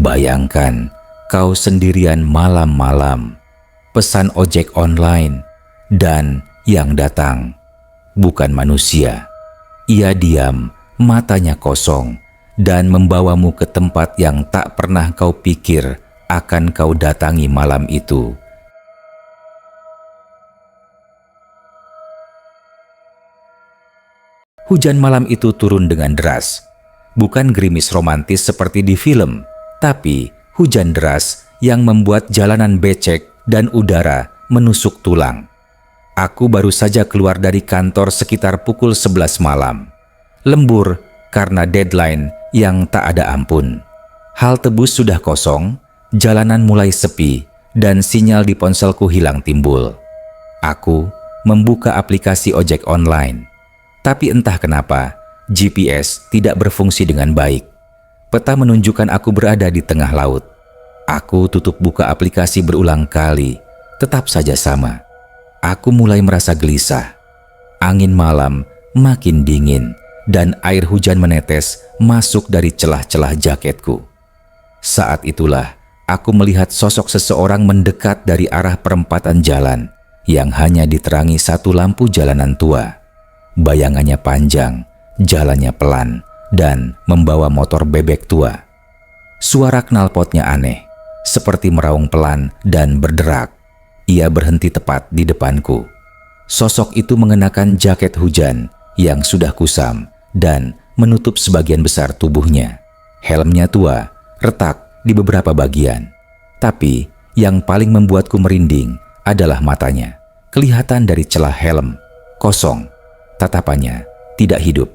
Bayangkan kau sendirian malam-malam, pesan ojek online, dan yang datang bukan manusia. Ia diam, matanya kosong, dan membawamu ke tempat yang tak pernah kau pikir akan kau datangi malam itu. Hujan malam itu turun dengan deras. Bukan gerimis romantis seperti di film, tapi hujan deras yang membuat jalanan becek dan udara menusuk tulang. Aku baru saja keluar dari kantor sekitar pukul 11 malam. Lembur karena deadline yang tak ada ampun. Halte bus sudah kosong, jalanan mulai sepi, dan sinyal di ponselku hilang timbul. Aku membuka aplikasi ojek online. Tapi entah kenapa, GPS tidak berfungsi dengan baik. Peta menunjukkan aku berada di tengah laut. Aku tutup buka aplikasi berulang kali, tetap saja sama. Aku mulai merasa gelisah. Angin malam makin dingin, dan air hujan menetes masuk dari celah-celah jaketku. Saat itulah, aku melihat sosok seseorang mendekat dari arah perempatan jalan yang hanya diterangi satu lampu jalanan tua. Bayangannya panjang, jalannya pelan, dan membawa motor bebek tua. Suara knalpotnya aneh, seperti meraung pelan dan berderak. Ia berhenti tepat di depanku. Sosok itu mengenakan jaket hujan yang sudah kusam dan menutup sebagian besar tubuhnya. Helmnya tua, retak di beberapa bagian. Tapi yang paling membuatku merinding adalah matanya. Kelihatan dari celah helm, kosong. Tatapannya tidak hidup.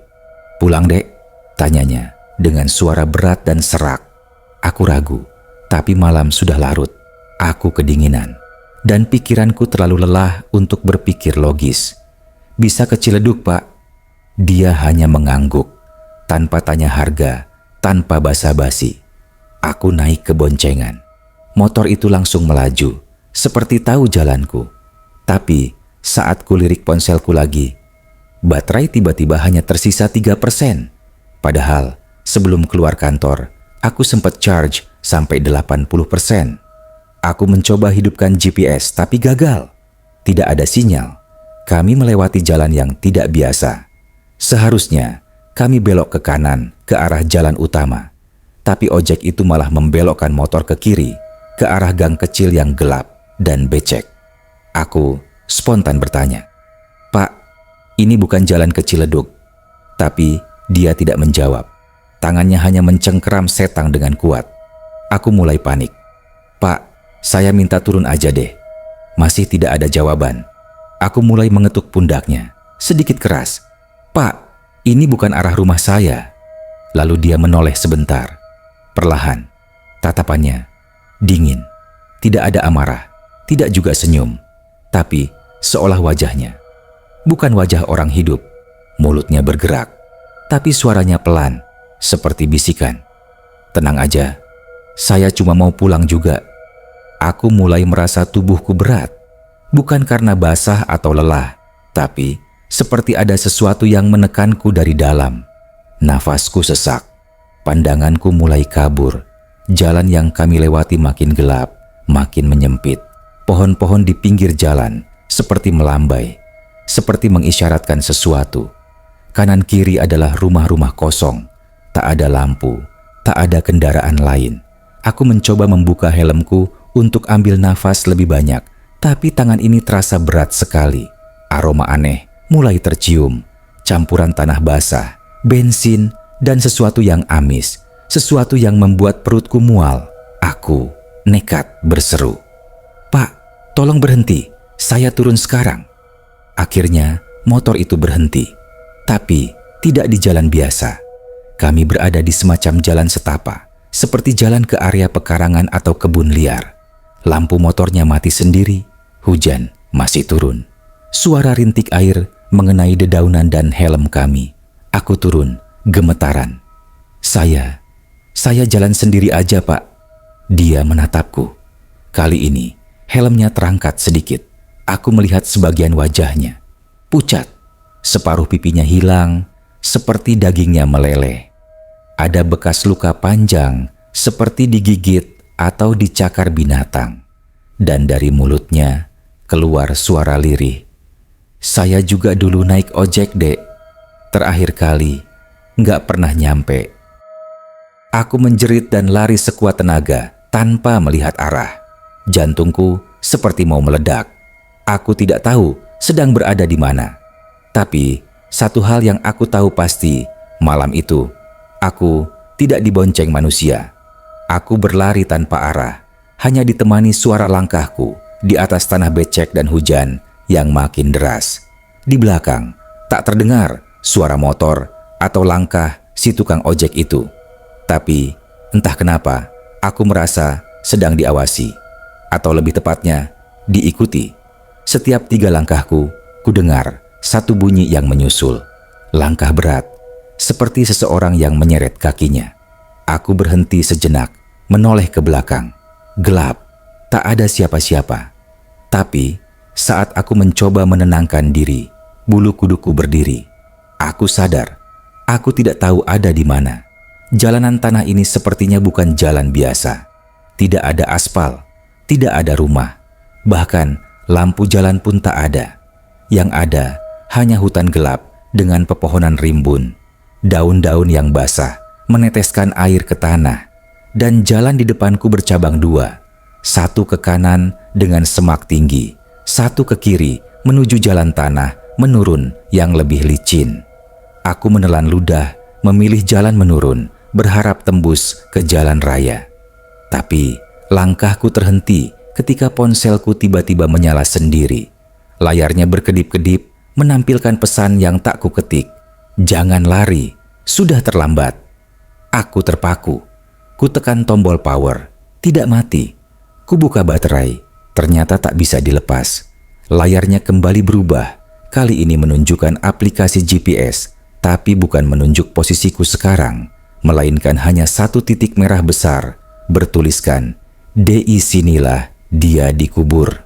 "Pulang, Dek?" tanyanya dengan suara berat dan serak. Aku ragu, tapi malam sudah larut. Aku kedinginan, dan pikiranku terlalu lelah untuk berpikir logis. "Bisa ke Ciledug, Pak?" Dia hanya mengangguk, tanpa tanya harga, tanpa basa-basi. Aku naik ke boncengan. Motor itu langsung melaju, seperti tahu jalanku. Tapi saat kulirik ponselku lagi, baterai tiba-tiba hanya tersisa 3%. Padahal sebelum keluar kantor, aku sempat charge sampai 80%. Aku mencoba hidupkan GPS tapi gagal. Tidak ada sinyal. Kami melewati jalan yang tidak biasa. Seharusnya kami belok ke kanan ke arah jalan utama. Tapi ojek itu malah membelokkan motor ke kiri, ke arah gang kecil yang gelap dan becek. Aku spontan bertanya, "Pak, ini bukan jalan ke Ciledug." Tapi dia tidak menjawab. Tangannya hanya mencengkeram setang dengan kuat. Aku mulai panik. "Pak, saya minta turun aja deh." Masih tidak ada jawaban. Aku mulai mengetuk pundaknya, sedikit keras. "Pak, ini bukan arah rumah saya." Lalu dia menoleh sebentar. Perlahan, tatapannya dingin. Tidak ada amarah, tidak juga senyum. Tapi seolah wajahnya bukan wajah orang hidup. Mulutnya bergerak, tapi suaranya pelan, seperti bisikan. "Tenang aja, saya cuma mau pulang juga." Aku mulai merasa tubuhku berat, bukan karena basah atau lelah, tapi seperti ada sesuatu yang menekanku dari dalam. Nafasku sesak, pandanganku mulai kabur. Jalan yang kami lewati makin gelap, makin menyempit. Pohon-pohon di pinggir jalan seperti melambai, seperti mengisyaratkan sesuatu. Kanan kiri adalah rumah-rumah kosong, tak ada lampu, tak ada kendaraan lain. Aku mencoba membuka helmku untuk ambil nafas lebih banyak, tapi tangan ini terasa berat sekali. Aroma aneh mulai tercium, campuran tanah basah, bensin, dan sesuatu yang amis, sesuatu yang membuat perutku mual. Aku nekat berseru, "Pak, tolong berhenti, saya turun sekarang." Akhirnya motor itu berhenti, tapi tidak di jalan biasa. Kami berada di semacam jalan setapak, seperti jalan ke area pekarangan atau kebun liar. Lampu motornya mati sendiri, hujan masih turun. Suara rintik air mengenai dedaunan dan helm kami. Aku turun, gemetaran. Saya jalan sendiri aja, Pak." Dia menatapku. Kali ini helmnya terangkat sedikit. Aku melihat sebagian wajahnya. Pucat, separuh pipinya hilang, seperti dagingnya meleleh. Ada bekas luka panjang, seperti digigit atau dicakar binatang. Dan dari mulutnya keluar suara lirih. "Saya juga dulu naik ojek, Dek. Terakhir kali, nggak pernah nyampe." Aku menjerit dan lari sekuat tenaga tanpa melihat arah. Jantungku seperti mau meledak. Aku tidak tahu sedang berada di mana. Tapi satu hal yang aku tahu pasti, malam itu aku tidak dibonceng manusia. Aku berlari tanpa arah, hanya ditemani suara langkahku di atas tanah becek dan hujan yang makin deras. Di belakang tak terdengar suara motor atau langkah si tukang ojek itu. Tapi entah kenapa aku merasa sedang diawasi, atau lebih tepatnya diikuti. Setiap 3 langkahku, ku dengar satu bunyi yang menyusul. Langkah berat, seperti seseorang yang menyeret kakinya. Aku berhenti sejenak, menoleh ke belakang. Gelap, tak ada siapa-siapa. Tapi saat aku mencoba menenangkan diri, bulu kuduku berdiri. Aku sadar, aku tidak tahu ada di mana. Jalanan tanah ini sepertinya bukan jalan biasa. Tidak ada aspal, tidak ada rumah, bahkan lampu jalan pun tak ada. Yang ada hanya hutan gelap dengan pepohonan rimbun. Daun-daun yang basah meneteskan air ke tanah, dan jalan di depanku bercabang 2. Satu ke kanan dengan semak tinggi, satu ke kiri menuju jalan tanah menurun yang lebih licin. Aku menelan ludah, memilih jalan menurun, berharap tembus ke jalan raya. Tapi langkahku terhenti ketika ponselku tiba-tiba menyala sendiri. Layarnya berkedip-kedip menampilkan pesan yang tak kuketik. "Jangan lari, sudah terlambat." Aku terpaku. Ku tekan tombol power, tidak mati. Ku buka baterai, ternyata tak bisa dilepas. Layarnya kembali berubah. Kali ini menunjukkan aplikasi GPS, tapi bukan menunjuk posisiku sekarang, melainkan hanya satu titik merah besar bertuliskan, "DI sinilah dia dikubur."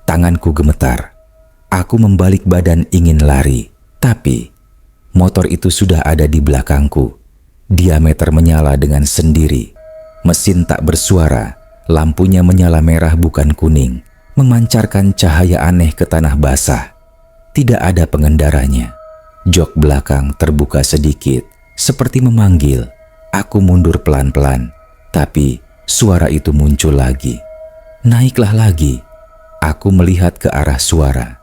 Tanganku gemetar. Aku membalik badan ingin lari, tapi motor itu sudah ada di belakangku. Diameter menyala dengan sendiri. Mesin tak bersuara, lampunya menyala merah bukan kuning, memancarkan cahaya aneh ke tanah basah. Tidak ada pengendaranya. Jok belakang terbuka sedikit, seperti memanggil. Aku mundur pelan-pelan. Tapi suara itu muncul lagi. Naiklah lagi. Aku melihat ke arah suara.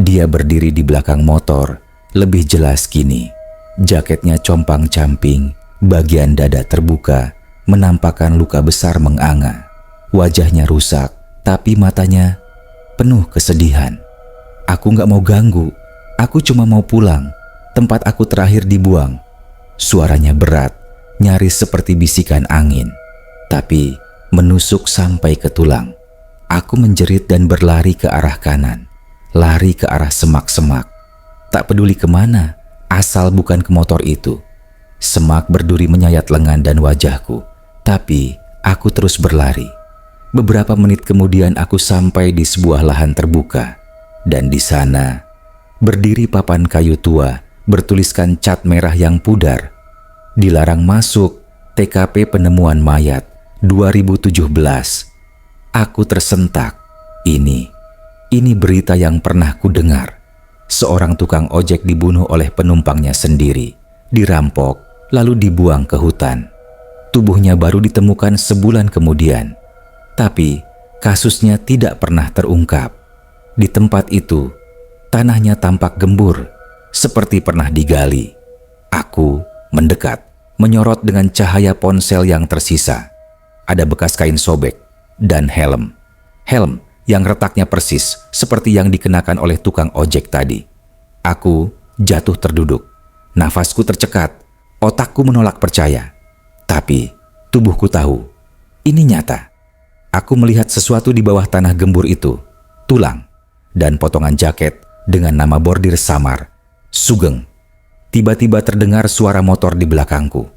Dia berdiri di belakang motor, lebih jelas kini. Jaketnya compang-camping, bagian dada terbuka, menampakkan luka besar menganga. Wajahnya rusak, tapi matanya penuh kesedihan. Aku gak mau ganggu, aku cuma mau pulang. Tempat aku terakhir dibuang. Suaranya berat, nyaris seperti bisikan angin, tapi menusuk sampai ke tulang. Aku menjerit dan berlari ke arah kanan, lari ke arah semak-semak. Tak peduli kemana, asal bukan ke motor itu. Semak berduri menyayat lengan dan wajahku, tapi aku terus berlari. Beberapa menit kemudian aku sampai di sebuah lahan terbuka, dan di sana berdiri papan kayu tua bertuliskan cat merah yang pudar. Dilarang masuk, TKP penemuan mayat 2017. Aku tersentak. Ini berita yang pernah ku dengar. Seorang tukang ojek dibunuh oleh penumpangnya sendiri, dirampok, lalu dibuang ke hutan. Tubuhnya baru ditemukan sebulan kemudian. Tapi kasusnya tidak pernah terungkap. Di tempat itu, tanahnya tampak gembur, seperti pernah digali. Aku mendekat, menyorot dengan cahaya ponsel yang tersisa. Ada bekas kain sobek dan helm. Helm yang retaknya persis seperti yang dikenakan oleh tukang ojek tadi. Aku jatuh terduduk. Nafasku tercekat, otakku menolak percaya. Tapi tubuhku tahu, ini nyata. Aku melihat sesuatu di bawah tanah gembur itu. Tulang dan potongan jaket dengan nama bordir samar. Sugeng. Tiba-tiba terdengar suara motor di belakangku.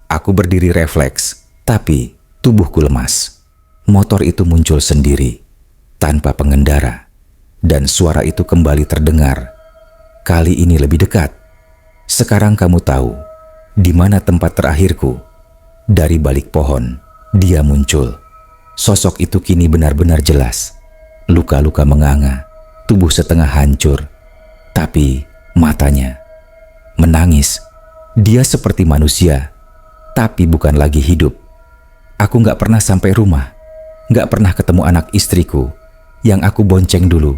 Aku berdiri refleks, tapi tubuhku lemas. Motor itu muncul sendiri, tanpa pengendara. Dan suara itu kembali terdengar. Kali ini lebih dekat. "Sekarang kamu tahu di mana tempat terakhirku." Dari balik pohon, Dia muncul. Sosok itu kini benar-benar jelas. Luka-luka menganga, tubuh setengah hancur. Tapi matanya menangis. Dia seperti manusia, tapi bukan lagi hidup. Aku gak pernah sampai rumah, gak pernah ketemu anak istriku yang aku bonceng dulu.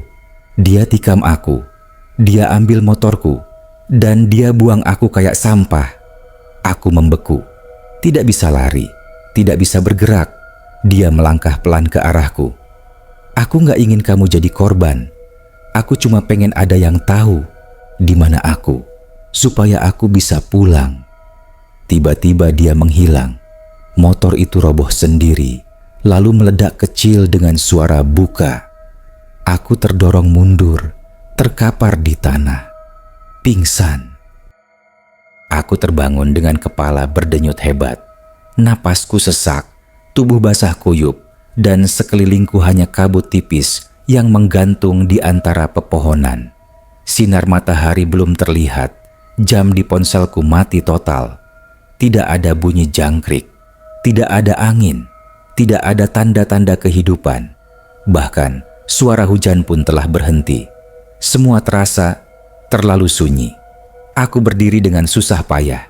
Dia tikam aku, dia ambil motorku, dan dia buang aku kayak sampah. Aku membeku, tidak bisa lari, tidak bisa bergerak. Dia melangkah pelan ke arahku. Aku gak ingin kamu jadi korban. Aku cuma pengen ada yang tahu di mana aku, supaya aku bisa pulang. Tiba-tiba dia menghilang. Motor itu roboh sendiri, lalu meledak kecil dengan suara buka. Aku terdorong mundur, terkapar di tanah, pingsan. Aku terbangun dengan kepala berdenyut hebat. Napasku sesak, tubuh basah kuyup, dan sekelilingku hanya kabut tipis yang menggantung di antara pepohonan. Sinar matahari belum terlihat, jam di ponselku mati total. Tidak ada bunyi jangkrik, tidak ada angin, tidak ada tanda-tanda kehidupan. Bahkan suara hujan pun telah berhenti. Semua terasa terlalu sunyi. Aku berdiri dengan susah payah.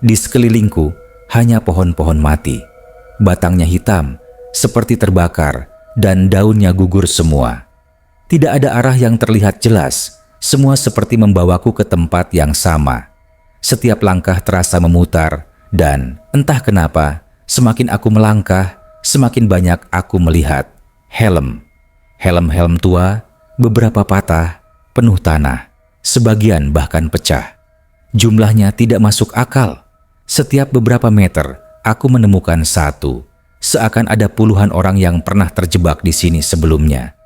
Di sekelilingku hanya pohon-pohon mati. Batangnya hitam, seperti terbakar, dan daunnya gugur semua. Tidak ada arah yang terlihat jelas. Semua seperti membawaku ke tempat yang sama. Setiap langkah terasa memutar, dan entah kenapa, semakin aku melangkah, semakin banyak aku melihat helm. Helm-helm tua, beberapa patah, penuh tanah, sebagian bahkan pecah. Jumlahnya tidak masuk akal. Setiap beberapa meter, aku menemukan satu. Seakan ada puluhan orang yang pernah terjebak di sini sebelumnya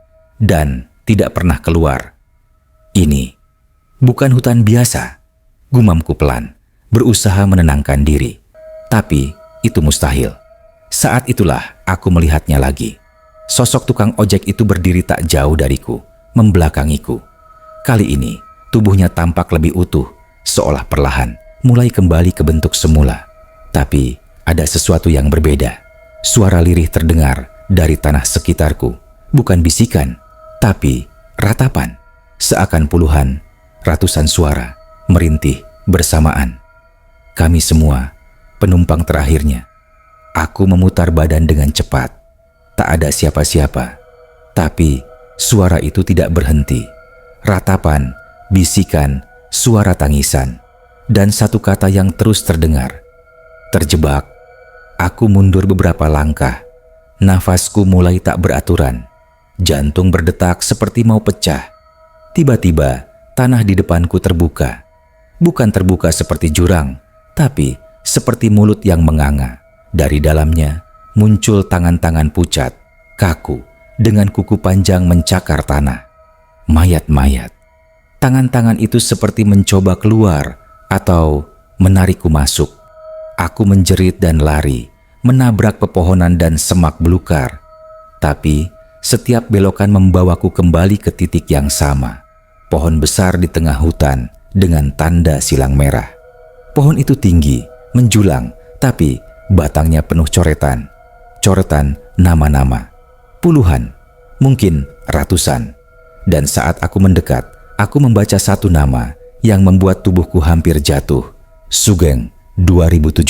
dan tidak pernah keluar. Ini bukan hutan biasa, gumamku pelan, berusaha menenangkan diri. Tapi itu mustahil. Saat itulah aku melihatnya lagi. Sosok tukang ojek itu berdiri tak jauh dariku, membelakangiku. Kali ini tubuhnya tampak lebih utuh, seolah perlahan mulai kembali ke bentuk semula. Tapi ada sesuatu yang berbeda. Suara lirih terdengar dari tanah sekitarku. Bukan bisikan, tapi ratapan. Seakan puluhan, ratusan suara merintih bersamaan. Kami semua penumpang terakhirnya. Aku memutar badan dengan cepat. Tak ada siapa-siapa. Tapi suara itu tidak berhenti. Ratapan, bisikan, suara tangisan, dan satu kata yang terus terdengar. Terjebak. Aku mundur beberapa langkah. Nafasku mulai tak beraturan. Jantung berdetak seperti mau pecah. Tiba-tiba tanah di depanku terbuka. Bukan terbuka seperti jurang, tapi seperti mulut yang menganga. Dari dalamnya muncul tangan-tangan pucat, kaku, dengan kuku panjang mencakar tanah. Mayat-mayat. Tangan-tangan itu seperti mencoba keluar atau menarikku masuk. Aku menjerit dan lari, menabrak pepohonan dan semak belukar. Tapi setiap belokan membawaku kembali ke titik yang sama. Pohon besar di tengah hutan dengan tanda silang merah. Pohon itu tinggi, menjulang, tapi batangnya penuh coretan. Coretan nama-nama. Puluhan, mungkin ratusan. Dan saat aku mendekat, aku membaca satu nama yang membuat tubuhku hampir jatuh. Sugeng 2017.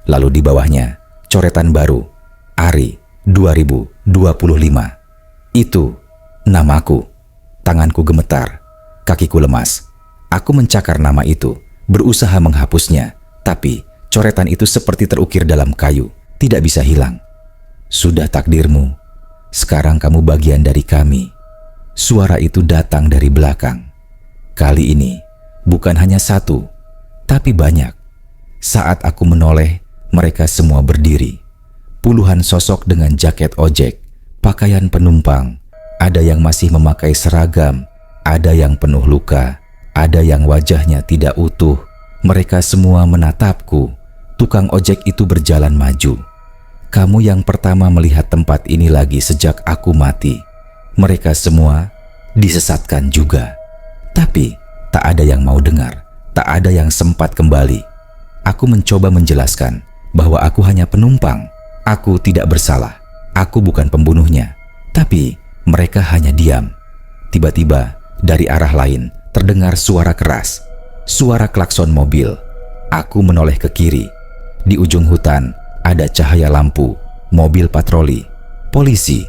Lalu di bawahnya, coretan baru. Ari 2025. Itu namaku. Tanganku gemetar, kakiku lemas. Aku mencakar nama itu, berusaha menghapusnya, tapi coretan itu seperti terukir dalam kayu, tidak bisa hilang. Sudah takdirmu, sekarang kamu bagian dari kami. Suara itu datang dari belakang. Kali ini bukan hanya satu, tapi banyak. Saat aku menoleh, mereka semua berdiri. Puluhan sosok dengan jaket ojek, pakaian penumpang. Ada yang masih memakai seragam, ada yang penuh luka, ada yang wajahnya tidak utuh. Mereka semua menatapku. Tukang ojek itu berjalan maju. Kamu yang pertama melihat tempat ini lagi sejak aku mati. Mereka semua disesatkan juga. Tapi tak ada yang mau dengar, tak ada yang sempat kembali. Aku mencoba menjelaskan bahwa aku hanya penumpang, Aku tidak bersalah. Aku bukan pembunuhnya. Tapi mereka hanya diam. Tiba-tiba dari arah lain terdengar suara keras. Suara klakson mobil. Aku menoleh ke kiri. Di ujung hutan ada cahaya lampu, mobil patroli, polisi.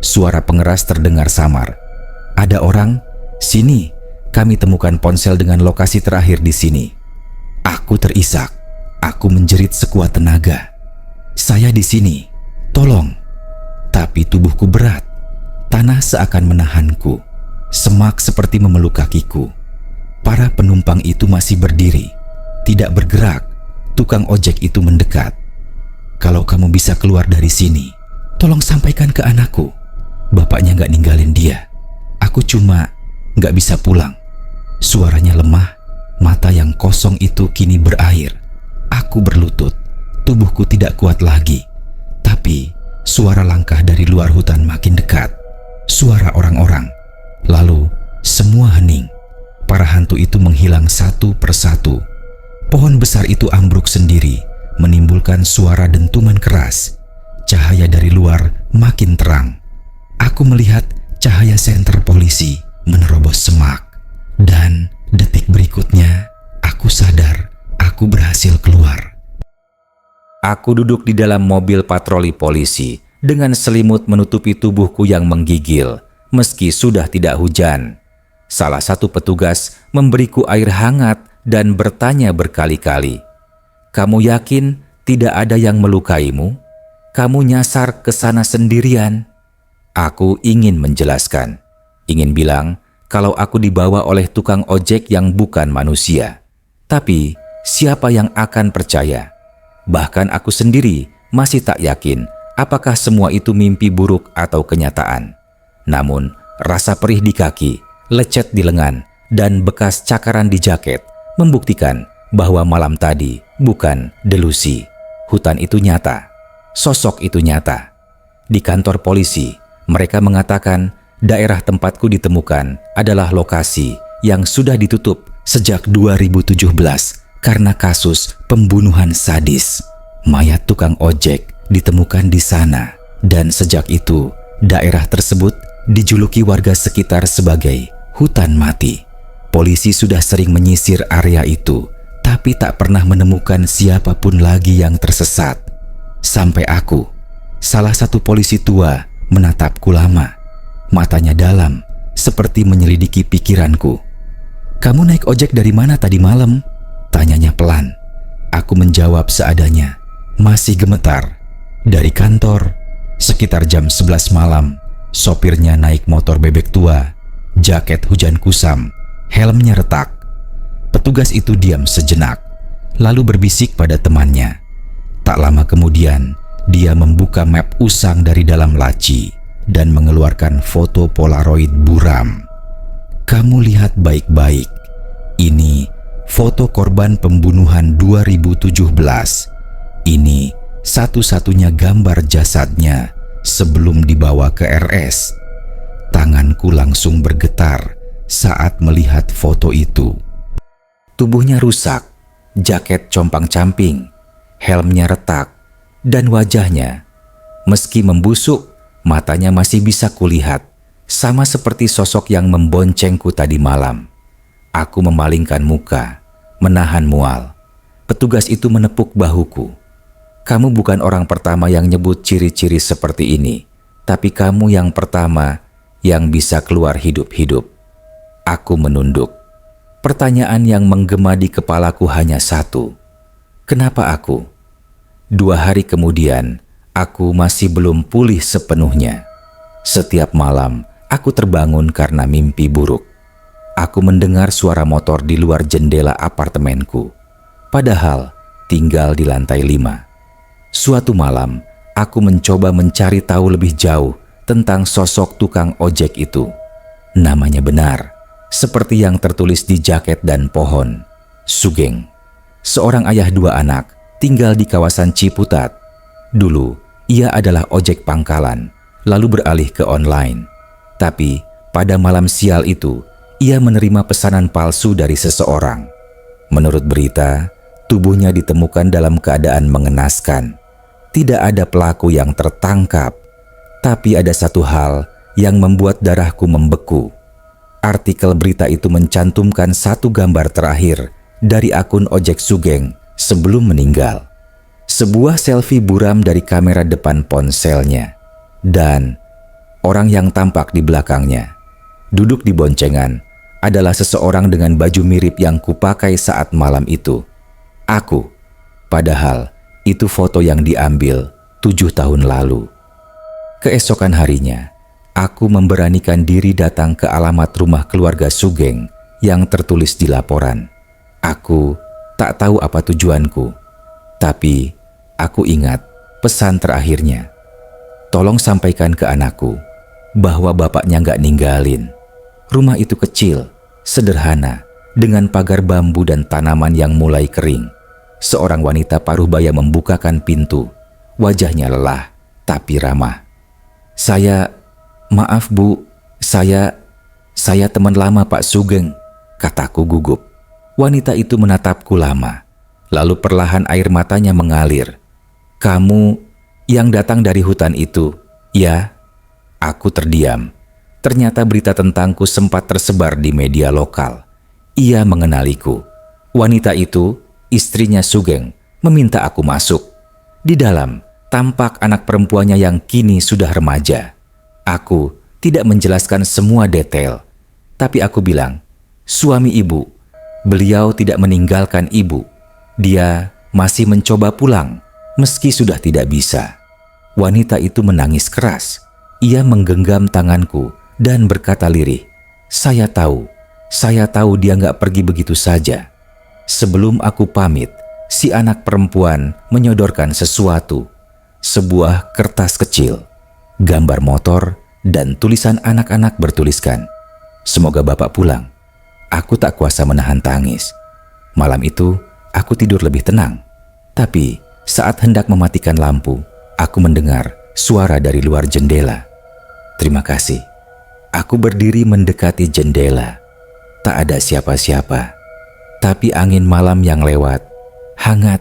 Suara pengeras terdengar samar. Ada orang? Sini, kami temukan ponsel dengan lokasi terakhir di sini. Aku terisak. Aku menjerit sekuat tenaga. Saya di sini, tolong. Tapi tubuhku berat. Tanah seakan menahanku. Semak seperti memeluk kakiku. Para penumpang itu masih berdiri, tidak bergerak. Tukang ojek itu mendekat. Kalau kamu bisa keluar dari sini, tolong sampaikan ke anakku. Bapaknya gak ninggalin dia. Aku cuma gak bisa pulang. Suaranya lemah, mata yang kosong itu kini berair. Aku berlutut, tubuhku tidak kuat lagi. Tapi suara langkah dari luar hutan makin dekat. Suara orang-orang. Lalu semua hening. Para hantu itu menghilang satu persatu. Pohon besar itu ambruk sendiri, menimbulkan suara dentuman keras. Cahaya dari luar makin terang. Aku melihat cahaya senter polisi menerobos semak. Dan detik berikutnya, aku sadar aku berhasil keluar. Aku duduk di dalam mobil patroli polisi dengan selimut menutupi tubuhku yang menggigil meski sudah tidak hujan. Salah satu petugas memberiku air hangat dan bertanya berkali-kali, "Kamu yakin tidak ada yang melukaimu? Kamu nyasar ke sana sendirian?" Aku ingin menjelaskan, ingin bilang kalau aku dibawa oleh tukang ojek yang bukan manusia. Tapi siapa yang akan percaya? Bahkan aku sendiri masih tak yakin apakah semua itu mimpi buruk atau kenyataan. Namun rasa perih di kaki, lecet di lengan, dan bekas cakaran di jaket membuktikan bahwa malam tadi bukan delusi. Hutan itu nyata, sosok itu nyata. Di kantor polisi, mereka mengatakan daerah tempatku ditemukan adalah lokasi yang sudah ditutup sejak 2017 karena kasus pembunuhan sadis. Mayat tukang ojek ditemukan di sana, dan sejak itu daerah tersebut dijuluki warga sekitar sebagai hutan mati. Polisi sudah sering menyisir area itu, tapi tak pernah menemukan siapapun lagi yang tersesat. Sampai aku, salah satu polisi tua, menatapku lama. Matanya dalam, seperti menyelidiki pikiranku. "Kamu naik ojek dari mana tadi malam?" tanyanya pelan. Aku menjawab seadanya, masih gemetar. "Dari kantor, sekitar jam 11 malam. Sopirnya naik motor bebek tua, jaket hujan kusam, helmnya retak." Petugas itu diam sejenak, lalu berbisik pada temannya. Tak lama kemudian, dia membuka map usang dari dalam laci dan mengeluarkan foto polaroid buram. "Kamu lihat baik-baik. Ini foto korban pembunuhan 2017. Ini satu-satunya gambar jasadnya sebelum dibawa ke RS." Tanganku langsung bergetar saat melihat foto itu. Tubuhnya rusak, jaket compang-camping, helmnya retak, dan wajahnya, meski membusuk, matanya masih bisa kulihat, sama seperti sosok yang memboncengku tadi malam. Aku memalingkan muka, menahan mual. Petugas itu menepuk bahuku. "Kamu bukan orang pertama yang nyebut ciri-ciri seperti ini, tapi kamu yang pertama yang bisa keluar hidup-hidup." Aku menunduk. Pertanyaan yang menggema di kepalaku hanya satu. Kenapa aku? 2 hari kemudian, aku masih belum pulih sepenuhnya. Setiap malam, aku terbangun karena mimpi buruk. Aku mendengar suara motor di luar jendela apartemenku, padahal tinggal di lantai 5. Suatu malam, aku mencoba mencari tahu lebih jauh tentang sosok tukang ojek itu. Namanya benar, seperti yang tertulis di jaket dan pohon. Sugeng, seorang ayah 2 anak, tinggal di kawasan Ciputat. Dulu, ia adalah ojek pangkalan, lalu beralih ke online. Tapi, pada malam sial itu, ia menerima pesanan palsu dari seseorang. Menurut berita, tubuhnya ditemukan dalam keadaan mengenaskan. Tidak ada pelaku yang tertangkap. Tapi ada satu hal yang membuat darahku membeku. Artikel berita itu mencantumkan satu gambar terakhir dari akun ojek Sugeng sebelum meninggal. Sebuah selfie buram dari kamera depan ponselnya. Dan orang yang tampak di belakangnya, duduk di boncengan, adalah seseorang dengan baju mirip yang kupakai saat malam itu. Aku. Padahal itu foto yang diambil 7 tahun lalu. Keesokan harinya, aku memberanikan diri datang ke alamat rumah keluarga Sugeng yang tertulis di laporan. Aku tak tahu apa tujuanku, tapi aku ingat pesan terakhirnya. Tolong sampaikan ke anakku bahwa bapaknya gak ninggalin. Rumah itu kecil, sederhana, dengan pagar bambu dan tanaman yang mulai kering. Seorang wanita paruh baya membukakan pintu. Wajahnya lelah, tapi ramah. Maaf Bu, saya teman lama Pak Sugeng, kataku gugup. Wanita itu menatapku lama, lalu perlahan air matanya mengalir. Kamu yang datang dari hutan itu, ya? Aku terdiam. Ternyata berita tentangku sempat tersebar di media lokal. Ia mengenaliku. Wanita itu, istrinya Sugeng, meminta aku masuk. Di dalam, tampak anak perempuannya yang kini sudah remaja. Aku tidak menjelaskan semua detail, tapi aku bilang, suami ibu, beliau tidak meninggalkan ibu. Dia masih mencoba pulang, meski sudah tidak bisa. Wanita itu menangis keras. Ia menggenggam tanganku dan berkata lirih, saya tahu dia nggak pergi begitu saja. Sebelum aku pamit, si anak perempuan menyodorkan sesuatu. Sebuah kertas kecil, gambar motor, dan tulisan anak-anak bertuliskan, semoga Bapak pulang. Aku tak kuasa menahan tangis. Malam itu, aku tidur lebih tenang. Tapi saat hendak mematikan lampu, aku mendengar suara dari luar jendela. Terima kasih. Aku berdiri mendekati jendela. Tak ada siapa-siapa. Tapi angin malam yang lewat, hangat.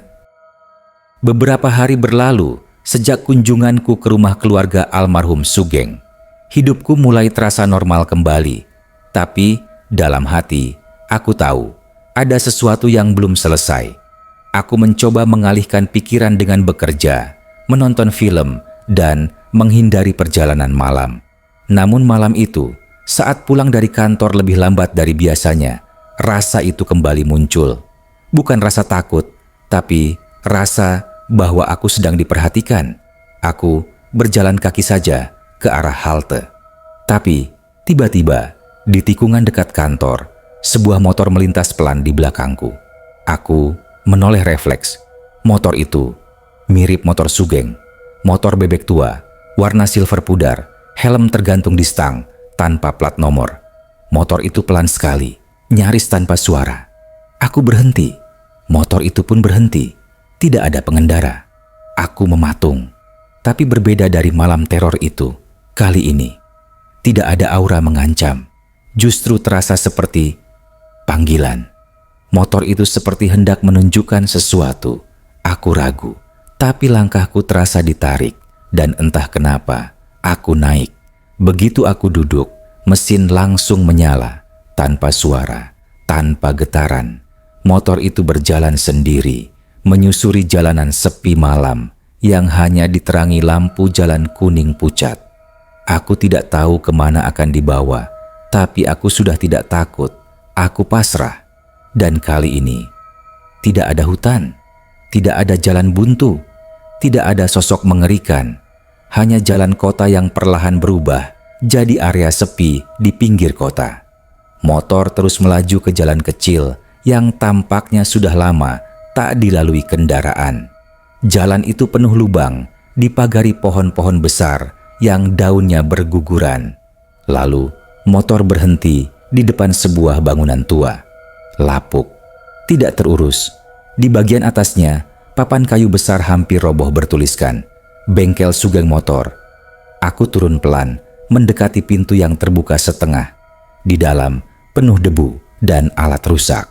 Beberapa hari berlalu, sejak kunjunganku ke rumah keluarga almarhum Sugeng, hidupku mulai terasa normal kembali. Tapi dalam hati, aku tahu ada sesuatu yang belum selesai. Aku mencoba mengalihkan pikiran dengan bekerja, menonton film, dan menghindari perjalanan malam. Namun malam itu, saat pulang dari kantor lebih lambat dari biasanya, rasa itu kembali muncul. Bukan rasa takut, tapi rasa bahwa aku sedang diperhatikan. Aku berjalan kaki saja ke arah halte. Tapi tiba-tiba di tikungan dekat kantor, sebuah motor melintas pelan di belakangku. Aku menoleh refleks. Motor itu mirip motor Sugeng. Motor bebek tua, warna silver pudar, helm tergantung di stang, tanpa plat nomor. Motor itu pelan sekali, nyaris tanpa suara. Aku berhenti. Motor itu pun berhenti. Tidak ada pengendara. Aku mematung. Tapi berbeda dari malam teror itu, kali ini tidak ada aura mengancam. Justru terasa seperti panggilan. Motor itu seperti hendak menunjukkan sesuatu. Aku ragu, tapi langkahku terasa ditarik. Dan entah kenapa, aku naik. Begitu aku duduk, mesin langsung menyala. Tanpa suara, tanpa getaran. Motor itu berjalan sendiri, menyusuri jalanan sepi malam yang hanya diterangi lampu jalan kuning pucat. Aku tidak tahu kemana akan dibawa, tapi aku sudah tidak takut. Aku pasrah. Dan kali ini, tidak ada hutan, tidak ada jalan buntu, tidak ada sosok mengerikan. Hanya jalan kota yang perlahan berubah jadi area sepi di pinggir kota. Motor terus melaju ke jalan kecil yang tampaknya sudah lama tak dilalui kendaraan. Jalan itu penuh lubang, dipagari pohon-pohon besar yang daunnya berguguran. Lalu, motor berhenti di depan sebuah bangunan tua. Lapuk, tidak terurus. Di bagian atasnya, papan kayu besar hampir roboh bertuliskan, "Bengkel Sugeng Motor." Aku turun pelan, mendekati pintu yang terbuka setengah. Di dalam, penuh debu dan alat rusak.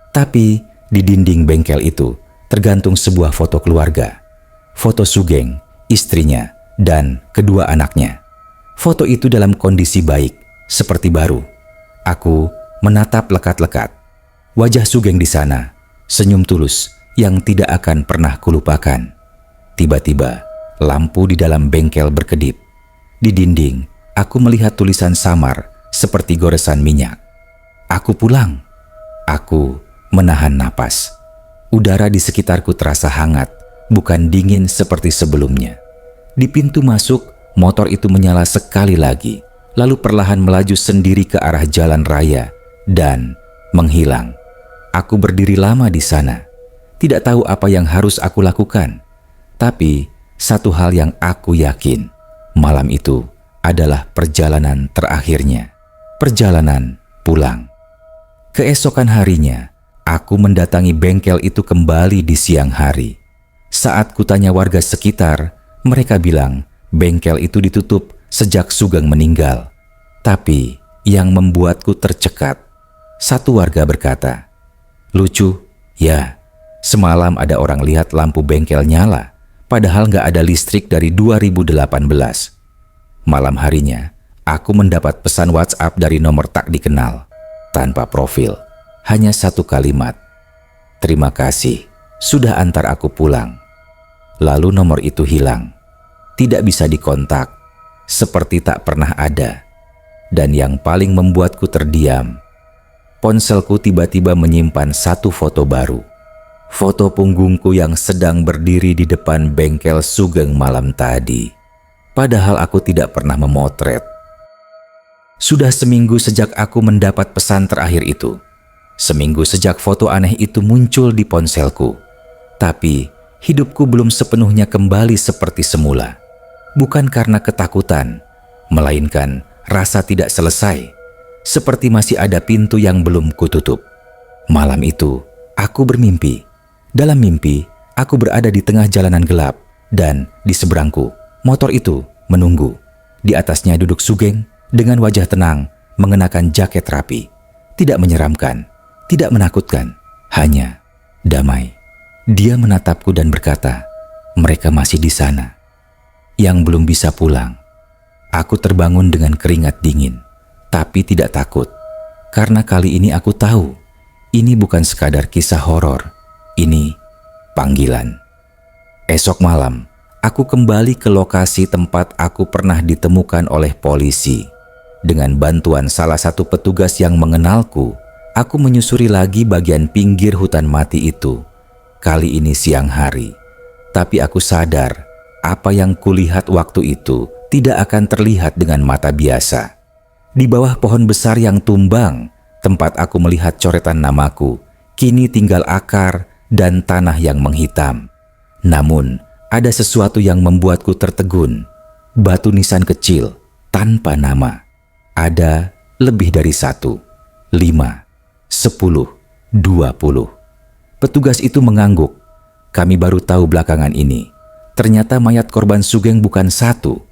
Tapi di dinding bengkel itu tergantung sebuah foto keluarga. foto Sugeng, istrinya, dan kedua anaknya. Foto itu dalam kondisi baik, seperti baru. Aku menatap lekat-lekat. Wajah Sugeng di sana, senyum tulus yang tidak akan pernah kulupakan. Tiba-tiba, lampu di dalam bengkel berkedip. Di dinding, aku melihat tulisan samar seperti goresan minyak. Aku pulang. Aku menahan napas. Udara di sekitarku terasa hangat, bukan dingin seperti sebelumnya. Di pintu masuk, motor itu menyala sekali lagi, lalu perlahan melaju sendiri ke arah jalan raya dan menghilang. Aku berdiri lama di sana, tidak tahu apa yang harus aku lakukan. Tapi satu hal yang aku yakin, malam itu adalah perjalanan terakhirnya, perjalanan pulang. Keesokan harinya, aku mendatangi bengkel itu kembali di siang hari. Saat kutanya warga sekitar, mereka bilang bengkel itu ditutup sejak Sugeng meninggal. Tapi yang membuatku tercekat, satu warga berkata, "Lucu, ya, semalam ada orang lihat lampu bengkel nyala, padahal nggak ada listrik dari 2018. Malam harinya, aku mendapat pesan WhatsApp dari nomor tak dikenal, tanpa profil, hanya satu kalimat, "Terima kasih, sudah antar aku pulang." Lalu nomor itu hilang, tidak bisa dikontak, seperti tak pernah ada. Dan yang paling membuatku terdiam, ponselku tiba-tiba menyimpan satu foto baru. Foto punggungku yang sedang berdiri di depan bengkel Sugeng malam tadi. Padahal aku tidak pernah memotret. Sudah seminggu sejak aku mendapat pesan terakhir itu. Seminggu sejak foto aneh itu muncul di ponselku. Tapi hidupku belum sepenuhnya kembali seperti semula. Bukan karena ketakutan, melainkan rasa tidak selesai. Seperti masih ada pintu yang belum kututup. Malam itu, aku bermimpi. Dalam mimpi, aku berada di tengah jalanan gelap dan di seberangku, motor itu menunggu. Di atasnya duduk Sugeng dengan wajah tenang, mengenakan jaket rapi. Tidak menyeramkan, tidak menakutkan, hanya damai. Dia menatapku dan berkata, "Mereka masih di sana, yang belum bisa pulang." Aku terbangun dengan keringat dingin, tapi tidak takut. Karena kali ini aku tahu, ini bukan sekadar kisah horor, ini panggilan. Esok malam, aku kembali ke lokasi tempat aku pernah ditemukan oleh polisi. Dengan bantuan salah satu petugas yang mengenalku, aku menyusuri lagi bagian pinggir hutan mati itu. Kali ini siang hari, tapi aku sadar apa yang kulihat waktu itu tidak akan terlihat dengan mata biasa. Di bawah pohon besar yang tumbang, tempat aku melihat coretan namaku, kini tinggal akar dan tanah yang menghitam. Namun, ada sesuatu yang membuatku tertegun. Batu nisan kecil, tanpa nama. Ada lebih dari 1, 5, 10, 20. Petugas itu mengangguk. Kami baru tahu belakangan ini. Ternyata mayat korban Sugeng bukan satu.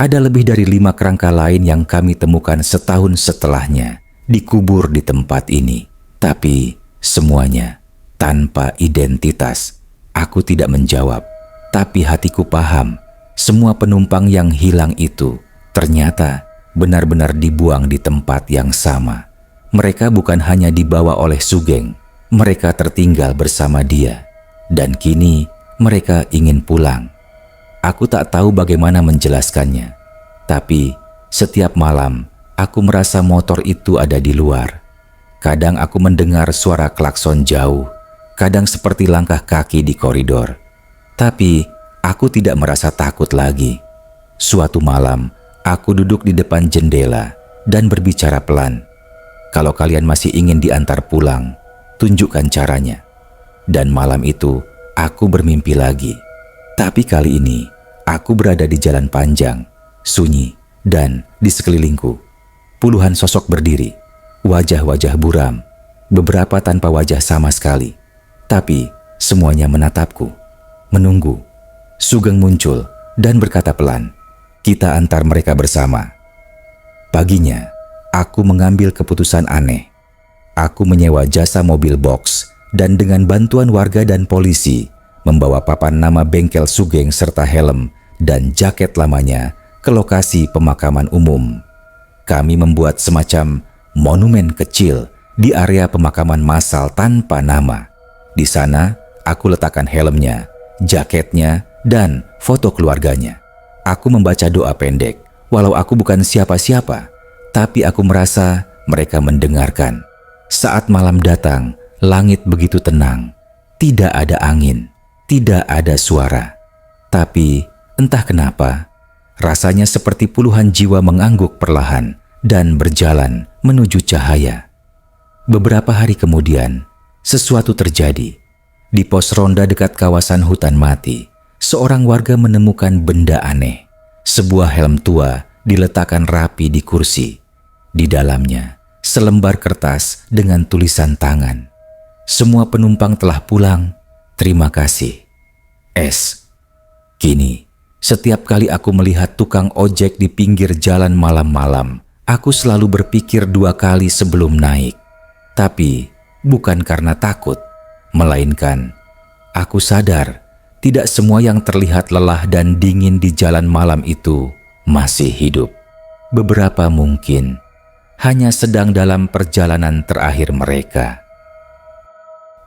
Ada lebih dari 5 kerangka lain yang kami temukan setahun setelahnya, dikubur di tempat ini. Tapi semuanya tanpa identitas. Aku tidak menjawab, tapi hatiku paham. Semua penumpang yang hilang itu ternyata benar-benar dibuang di tempat yang sama. Mereka bukan hanya dibawa oleh Sugeng, mereka tertinggal bersama dia. Dan kini mereka ingin pulang. Aku tak tahu bagaimana menjelaskannya. Tapi setiap malam aku merasa motor itu ada di luar. Kadang aku mendengar suara klakson jauh, kadang seperti langkah kaki di koridor. Tapi aku tidak merasa takut lagi. Suatu malam, aku duduk di depan jendela dan berbicara pelan. "Kalau kalian masih ingin diantar pulang, tunjukkan caranya." Dan malam itu, aku bermimpi lagi. Tapi kali ini, aku berada di jalan panjang, sunyi, dan di sekelilingku puluhan sosok berdiri, wajah-wajah buram, beberapa tanpa wajah sama sekali. Tapi semuanya menatapku, menunggu. Sugeng muncul dan berkata pelan, "Kita antar mereka bersama." Paginya, aku mengambil keputusan aneh. Aku menyewa jasa mobil box dan dengan bantuan warga dan polisi, membawa papan nama bengkel Sugeng serta helm dan jaket lamanya ke lokasi pemakaman umum. Kami membuat semacam monumen kecil di area pemakaman massal tanpa nama. Di sana, aku letakkan helmnya, jaketnya, dan foto keluarganya. Aku membaca doa pendek, walau aku bukan siapa-siapa, tapi aku merasa mereka mendengarkan. Saat malam datang, langit begitu tenang. Tidak ada angin, tidak ada suara. Tapi entah kenapa, rasanya seperti puluhan jiwa mengangguk perlahan dan berjalan menuju cahaya. Beberapa hari kemudian, sesuatu terjadi. Di pos ronda dekat kawasan hutan mati, seorang warga menemukan benda aneh. Sebuah helm tua diletakkan rapi di kursi. Di dalamnya, selembar kertas dengan tulisan tangan. Semua penumpang telah pulang. Terima kasih. S. Kini, setiap kali aku melihat tukang ojek di pinggir jalan malam-malam, aku selalu berpikir 2 kali sebelum naik. Tapi, bukan karena takut, melainkan aku sadar tidak semua yang terlihat lelah dan dingin di jalan malam itu masih hidup. Beberapa mungkin hanya sedang dalam perjalanan terakhir mereka.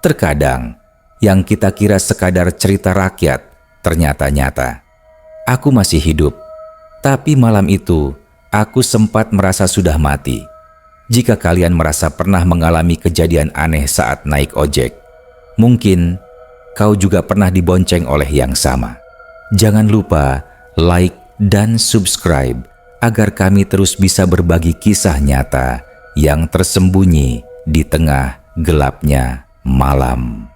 Terkadang, yang kita kira sekadar cerita rakyat ternyata nyata. Aku masih hidup, tapi malam itu aku sempat merasa sudah mati. Jika kalian merasa pernah mengalami kejadian aneh saat naik ojek, mungkin kau juga pernah dibonceng oleh yang sama. Jangan lupa like dan subscribe agar kami terus bisa berbagi kisah nyata yang tersembunyi di tengah gelapnya malam.